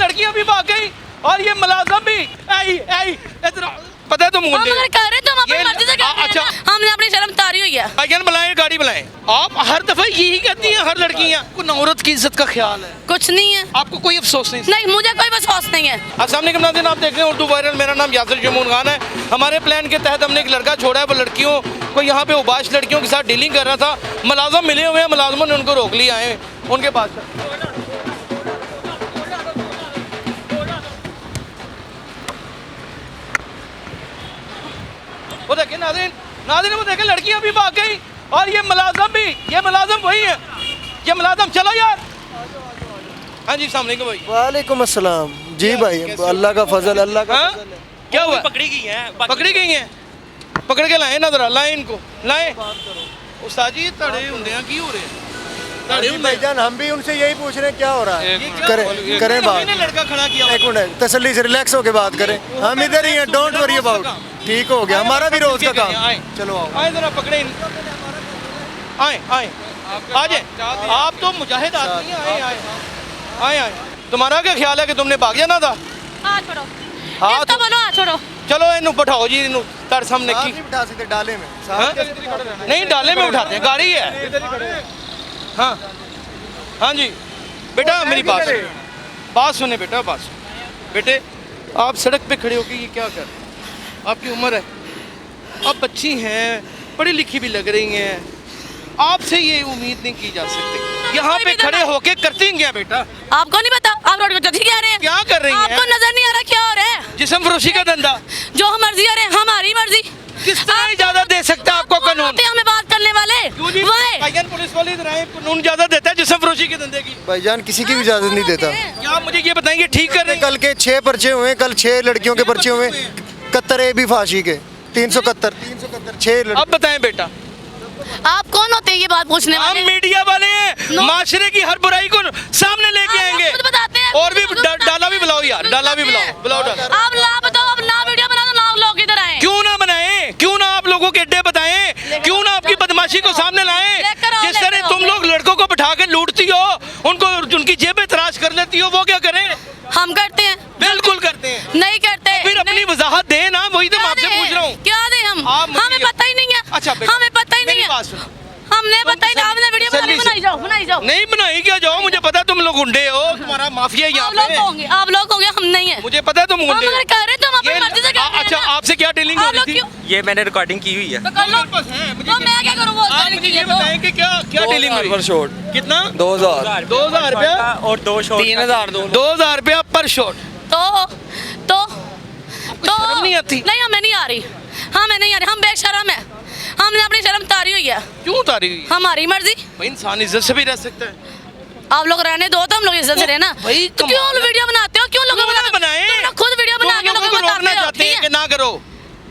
लड़कियां भी भाग गई और ये मुलाजिम भी इधर पता है तुम हम अगर कर रहे तो हम अपनी मर्जी से कर रहे हैं अच्छा ना। हमने अपनी शर्म तारी हुई है। भाईजान बुलाएं, गाड़ी बुलाएं। आप हर दफा यही कहती हैं हर लड़कियां को औरत की इज्जत का ख्याल है, कुछ नहीं है। आपको कोई अफसोस नहीं? नहीं, मुझे कोई विश्वास नहीं है। अस्सलाम वालेकुम नाज़रीन, आप देख रहे हैं उर्दू वायरल। मेरा नाम यासिर जमून खान है। हमारे प्लान के तहत हमने एक लड़का छोड़ा है, वो लड़कियों को यहाँ पे उबाश लड़कियों के साथ डीलिंग कर रहा था। मुलाजिम मिले हुए हैं, मुलाजिमों ने उनको रोक लिया है उनके पास। वो देखे नाज़रीन, वो देखे लड़कियां भी भाग गई और ये मुलाजिम वही है। ये मुलाजिम, चलो यार। हाँ जी, अस्सलाम वालेकुम भाई। वालेकुम अस्सलाम जी भाई, अल्लाह का फजल, अल्लाह का हाँ? फजल है। क्या हुआ? पकड़ी गई हैं, पकड़ के लाए ना, जरा लाए इनको, लाए। उस्ताद जी तड़े होंगे हैं, की हो रहे हैं? तड़े होंगे भाईजान, हम भी उनसे यही पूछ रहे हैं क्या हो रहा है। ये क्या करें बोल- करें बात। मैंने लड़का खड़ा किया। एक मिनट, तसल्ली से रिलैक्स होके बात करें। हम इधर ही हैं, डोंट वरी अबाउट। ठीक हो गया, हमारा भी रोज का काम। चलो आओ। आए जरा पकड़े आए आए आ जाए। आप तो मुजाहिद आदमी हैं, आए आए आए आए। तुम्हारा क्या ख्याल है कि तुमने भाग जाना था? हाँ छोड़ो, हाँ इसका तो बोलो हाँ छोड़ो। चलो इन्हू बैठाओ जी, इन्हू तर सामने साथ की। नहीं बिठा सकते डाले में, हाँ? साथ नहीं, डाले में उठाते हैं, गाड़ी है। हाँ हाँ जी बेटा, मेरी बात सुने बेटा, बात सुने बेटे। आप सड़क पे खड़े होके ये क्या कर रहे हैं? आपकी उम्र है, आप बच्ची हैं, पढ़ी लिखी भी लग रही हैं, आपसे ये उम्मीद नहीं की जा सकती। यहाँ पे खड़े होके करती क्या बेटा? आपको नहीं पता, आप रोड को कह रहे हैं। क्या कर रही हैं? आपको नजर नहीं आ रहा क्या हो रहा है? जिस्म फरोशी का धंधा, जो हम मर्जी कर रहे हैं, हमारी मर्जी। किस तरह इजाजत दे सकता है आपको कानून? हमें बात करने वाले क्यों जी? वह भाईजान पुलिस वाले इधर आए, कानून इजाजत देता है जिस्म फरोशी के धंधे की? भाईजान किसी की भी इजाजत नहीं देता। क्या आप मुझे ये बताएंगे ठीक कर रहे हैं? कल के 6 पर्चे हुए, कल 6 लड़कियों के पर्चे हुए, 71 भी फांसी के, 371 6 अब बताएं बेटा। आप कौन होते हैं ये बात पूछने हम वाले? मीडिया वाले हैं, माशरे की हर बुराई को सामने लेके आप आएंगे। खुद बताते हैं। और भी डाला भी बुलाओ यार, डाला भी बुलाओ डाला। आप ना बताओ, अब ना वीडियो बना दो, ना लोग इधर आए। क्यों ना बनाएं? क्यों ना आप लोगों के अड्डे बताएं? क्यों ना आपकी बदमाशी को सामने लाएं? जिस तरह तुम लोग लड़कों को बिठा के लूटती हो, उनको उनकी जेबें तराश कर लेती हो, वो क्या करें? हम करते हैं। बिल्कुल करते हैं। नहीं करते। फिर अपनी वजाहत दें ना, वही तो मैं आपसे पूछ रहा हूँ। क्या दें हम? आप मुझे हमें पता ही नहीं है। अच्छा बेटा, हमें पता ही नहीं मेरी है। बात सुनो। हमने पता ही नहीं, आपने वीडियो बनाई जाओ, बनाई जाओ। नहीं बनाई क्या जाओ, मुझे पता तुम लोग गुंडे हो, तुम्हारा माफिया यहाँ आप लोग पे। होंगे, आप लोग होंगे, हम नहीं है। मुझे पता है तुम हम गुंडे हो। अगर कर रहे तो हम अपनी मर्जी से कर रहे हैं अच्छा, ना। आपसे क्या डीलिंग हो आप लोग रही थी? क्यों? ये मैंने रिकॉर्डिंग की हुई है। तो कर लो। तो मैं क्या करूँ? वो आप मुझे ये बताएं कि क्या डीलिंग हुई? पर शॉट कितना? 2000 2000 रुपया और 2 शॉट 3000 2000 रुपया पर शॉट। तो शर्म नहीं आती? नहीं, हमें नहीं आ रही, हमें नहीं आ रही। हम बेशरम है, हमने अपनी शर्म तारी हुई है। क्यों उतारी हुई? हमारी मर्जी। भाई इंसान इज्जत से भी रह सकता है। आप लोग रहने दो तो हम लोग इज्जत से रहना। भाई तो क्यों वीडियो बनाते हो? क्यों लोगों क्यों ना बनाएं? तुम लोग खुद वीडियो बना के तुम लोगों को रोकना बताते हो, चाहते ठीक हैं कि है? ना करो।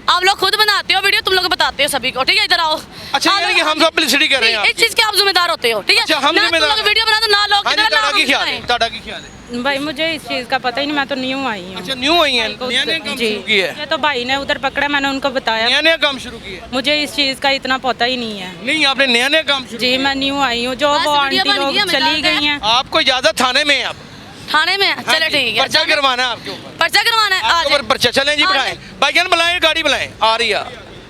आप लोग खुद बनाते हो वीडियो, तुम लोग बताते हो सभी को, ठीक है? इधर आओ। अच्छा, आप यानी कि लोग- हम सब पब्लिसिटी कर रहे हैं इस चीज के आप जिम्मेदार होते हो, ठीक है? अच्छा, हम ना तुम जिम्मेदार लोग वीडियो बना दो, ना लोग हाँ जी, इधर, ना टाटा की हम ख्याल है, बनाएं। टाटा की ख्याल है। भाई मुझे इस चीज़ का पता ही नहीं, मैं तो न्यू आई हूँ। अच्छा, न्यू आई हैं, नया काम जी, शुरू किया है। ये तो भाई ने उधर पकड़ा, मैंने उनको बताया। नया काम शुरू किया है। मुझे इस चीज़ का इतना पता ही नहीं है। नहीं, आपने नया काम शुरू जी, मैं न्यू आई हूँ। जो बस वो वीडियो आंटी बन लोग गई, हमें चली डालते गई हैं। हैं। आपको इजाजत थाने में है आप? थाने में है? हाँ चलो जी, ठीक है। पर्चा करवाना है आपके ऊपर। पर्चा करवाना है, आ आपके ऊपर जाए। पर्चा। चलें जी, आ बढ़ाएं। जाए। भाईजान बुलाएं, गाड़ी बुलाएं।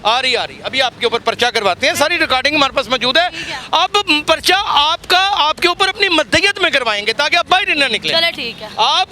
आ रही अभी आपके ऊपर पर्चा करवाते हैं। सारी रिकॉर्डिंग हमारे पास मौजूद है। अब पर्चा आपके ऊपर अपनी मद्दियत में करवाएंगे ताकि आप बाहर ना निकले। चलो ठीक है। आप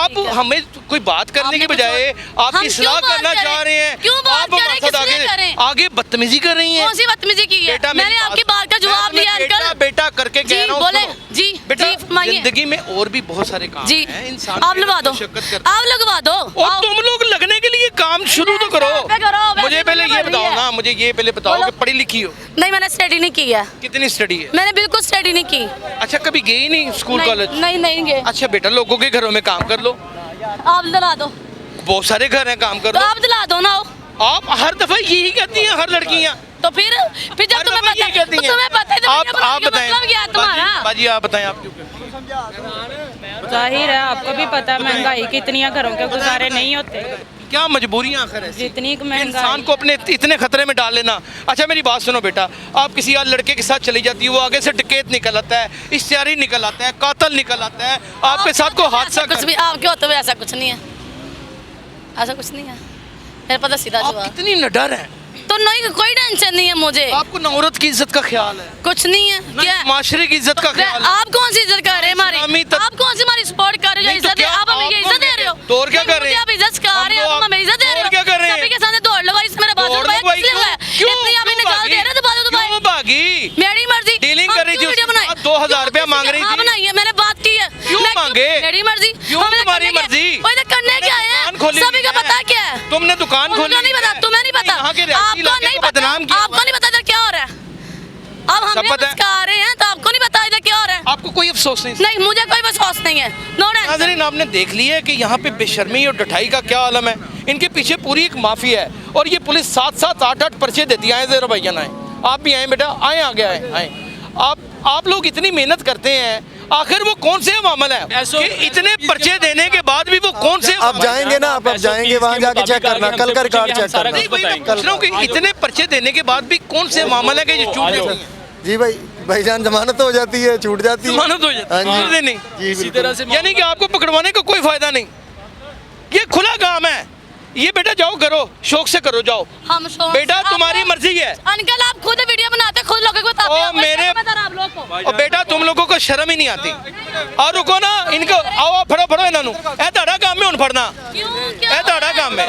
ठीक है। हमें कोई बात करने आपने की कुछ बजाय और- आपकी हम इस्लाह क्यों बात करना करें? चाह रहे हैं। क्यों बात आप करें? हमारे किस साथ लिए करें? आगे बदतमीजी कर रही हैं। कौन सी बदतमीजी की है? बेटा, मैंने आपकी बात का जवाब लिया अंकल। बेटा करके कह जी रहा हूँ। बोले। सुनो। जी बेटा, जी फरमाइए। जिंदगी में और भी बहुत सारे काम जी हैं। इंसान आप लगवा दो, मुशक्कत करता है। आप लगवा दो। और आओ। तुम लोग लगने के लिए काम शुरू तो करो। वैसे करो, मुझे पहले वैसे ये तो बताओ बढ़िया। ना, मुझे ये पहले बताओ बोलो। कि पढ़ी लिखी हो? नहीं, मैंने स्टडी नहीं की है। कितनी स्टडी है? मैंने बिल्कुल स्टडी नहीं की। अच्छा, कभी गई नहीं स्कूल कॉलेज? नहीं नहीं गए। अच्छा बेटा, लोगों के घरों में काम कर लो। आप दिला दो बहुत सारे घर हैं, काम कर तो लो। आप दिला दो ना। आप हर दफा यही कहती हैं हर लड़कियां। तो फिर जब हर तुम्हें दफा पता यही कहती तो हैं। तुम्हें पता है तो आप वीडियो बनाने का बताएं मतलब क्या है तुम्हारा? बाजी आप बताएं, आप क्यों? जाहिर है आपको भी पता है महंगाई कितनी है, घरों के गुजारे नहीं होते। क्या मजबूरियां आखिर ऐसी जितनी कि महंगाई इंसान को अपने इतने खतरे में डाल लेना। अच्छा मेरी बात सुनो बेटा, आप किसी और लड़के के साथ चली जाती है, वो आगे से डकैत निकल आता है, इश्तियारी निकल आता है, कातल निकल आता है, आपके साथ कोई हादसा कुछ भी आपके होते हुए ऐसा कुछ नहीं है, ऐसा कुछ नहीं है मेरे पता सीधा आप जवाब। कितनी निडर हैं। तो नहीं, कोई टेंशन नहीं है मुझे, आपको ना औरत की इज्जत का ख्याल है, कुछ नहीं है। ना क्या माशरे की इज्जत का ख्याल है। आप कौन सी इज्जत कर रहे हैं हमारी? इस्लामी तक- आप कौन सी हमारी सपोर्ट कर रहे हो? नहीं तो इज्जत क्या आप हमें ये आप इज्जत दे रहे हो? तो और क्या नहीं, कर रहे हैं? मुझे आप इज्जत सिखा रहे हो, हम तो आप हमें इज्जत दे रहे और हो। क्या कर रहे हैं? सभी के सामने दौड़ लो भाई, मेरा बाजू दौड़ दबाया, लो भाई, किस लिए क्यों? हुआ? क्यों? इतनी आपने क्यों निकाल दे रहे हो तो बाजू दबाए। क्यों भागी? मेरी मर्जी। डीलिंग हम कर रही थी क्यों उसके वीडियो बनाई? साथ, 2000 रुपया क्यों? मांग रही हाँ थी। बनाई है, मैंने बात की है। क्यों मैं मांगे? मेरी मर्जी। क्यों हम इधर तुम्हारी करने क्या- मर्जी? वो इधर करने क्या है? दुकान खोली सभी को हुई है। पता क्या है? तुमने दुकान खोली उनको नहीं हुई पता, है। तुम्हें नहीं पता, यहाँ के रियासी आपको इलाके नहीं को पता, बदनाम किया आपको नहीं पता इधर क्या हो रहा है। अब सब हमें पता है। मुस्कुरा रहे हैं तो आपको नहीं पता इधर क्या हो रहा है। आपको कोई अफसोस नहीं। नहीं, मुझे कोई विश्वास नहीं है। No tension. नाज़रीन आपने देख लिया है कि यहाँ पे बेशर्मी और डठाई का क्या आलम है। इनके पीछे पूरी एक माफिया है और ये पुलिस 7-7 8-8 पर्चे देती है। आए जरा भैया आए, आप भी आए बेटा, आए आगे आए आए। आप लोग इतनी मेहनत करते हैं, आखिर वो कौन से मामला है कि इतने पर्चे देने के बाद भी वो कौन से आप जाएंगे ना, आप जाएंगे वहाँ जाके चेक करना, कल का रिकॉर्ड चेक करना। नहीं भाई, मैं पूछ रहा हूँ कि इतने पर्चे देने के बाद भी कौन से मामला है कि जो छूट जाती है? जी भाईजान जमानत हो जाती है, छूट जाती है। जमानत हो जाती है, हाँ जी। छूट देनी। जी इसी तरह से यानी कि आपको पकड़वाने का कोई फायदा नहीं, ये खुला काम है। ये बेटा जाओ करो, शौक से करो, जाओ हम शौक बेटा, से- तुम्हारी आप- मर्जी है। अंकल आप खुद वीडियो बनाते, खुद लोगों को बताते ओ, हैं, कोई मेरे- शक बता आप लोगों को। और बेटा तुम लोगों को शर्म ही नहीं आती। और रुको ना, इनको आओ फड़ो फड़ो इन्हों ए ताड़ा काम में हुन फड़ना, क्यों? ए ताड़ा काम है।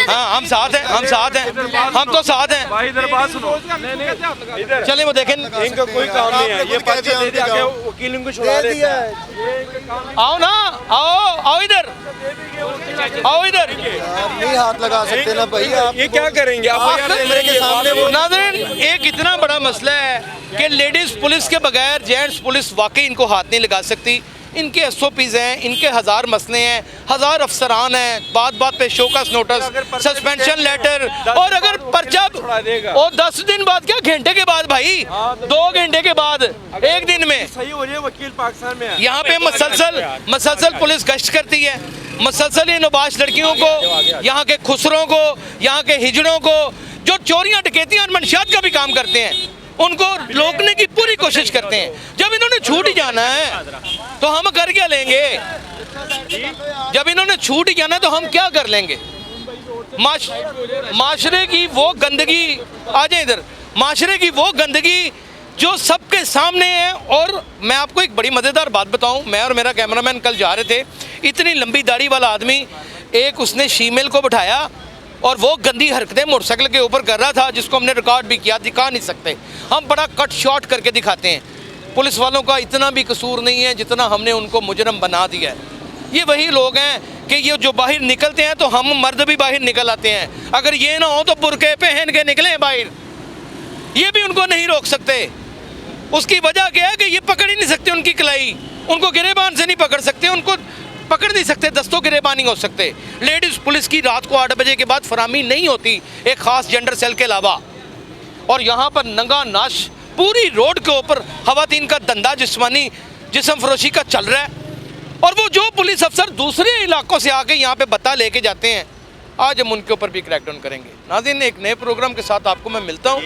हाँ हम साथ हैं, हम साथ हैं, हम तो साथ हैं। भाई इधर बात सुनो। इधर चले वो देखें, इनका कोई काम नहीं है, ये पर्चे दे दिया के वकील इनको छुड़ा दे देता दिया है। है। आओ ना, आओ आओ इधर, आओ इधर। आप नहीं हाथ लगा सकते ना भाई, आप ये क्या करेंगे आप? कैमरे के सामने वो नाज़रीन एक इतना बड़ा मसला है कि लेडीज पुलिस के बगैर जेंट्स पुलिस वाकई इनको हाथ नहीं लगा सकती। इनके SOPs हैं, इनके 1000 मसले हैं, 1000 अफसरान हैं, बात बात पे शोकस नोटिस, सस्पेंशन लेटर, और अगर पर्चा और 10 दिन बाद, क्या घंटे के बाद भाई, 2 घंटे के बाद, एक दिन में सही हो जाए, वकील पाकिस्तान में है। यहाँ पे मसलसल पुलिस गश्त करती है, मसलसल इन नबाश लड़कियों को, यहाँ के खुसरों को, यहाँ के हिजड़ों को, जो चोरियाँ डकैतियाँ और मंशियात का भी काम करते हैं, उनको रोकने की पूरी कोशिश करते हैं। जब इन्होंने छूट ही जाना है तो हम कर क्या लेंगे? जब इन्होंने छूट ही जाना है तो हम क्या कर लेंगे? माशरे की वो गंदगी, आ जाए इधर, माशरे की वो गंदगी जो सबके सामने है। और मैं आपको एक बड़ी मज़ेदार बात बताऊं, मैं और मेरा कैमरामैन कल जा रहे थे, इतनी लंबी दाढ़ी वाला आदमी, एक उसने शीमेल को बिठाया और वो गंदी हरकतें मोटरसाइकिल के ऊपर कर रहा था, जिसको हमने रिकॉर्ड भी किया, दिखा नहीं सकते, हम बड़ा कट शॉट करके दिखाते हैं। पुलिस वालों का इतना भी कसूर नहीं है जितना हमने उनको मुजरम बना दिया है। ये वही लोग हैं कि ये जो बाहर निकलते हैं तो हम मर्द भी बाहर निकल आते हैं, अगर ये ना हो तो बुरके पहन के निकले बाहर, ये भी उनको नहीं रोक सकते। उसकी वजह क्या है कि ये पकड़ ही नहीं सकते उनकी कलाई, उनको गिरेबान से नहीं पकड़ सकते, उनको पकड़ नहीं सकते, दस्तों गिरेबान नहीं हो सकते। लेडीज़ पुलिस की रात को 8 बजे के बाद फराहमी नहीं होती एक ख़ास जेंडर सेल के अलावा। और यहाँ पर नंगा नाश पूरी रोड के ऊपर खवातीन का धंधा जिस्मानी जिस्म फरोशी का चल रहा है। और वो जो पुलिस अफसर दूसरे इलाकों से आके यहाँ पे बता लेके जाते हैं, आज हम उनके ऊपर भी क्रैकडाउन करेंगे। नाज़रीन एक नए प्रोग्राम के साथ आपको मैं मिलता हूँ।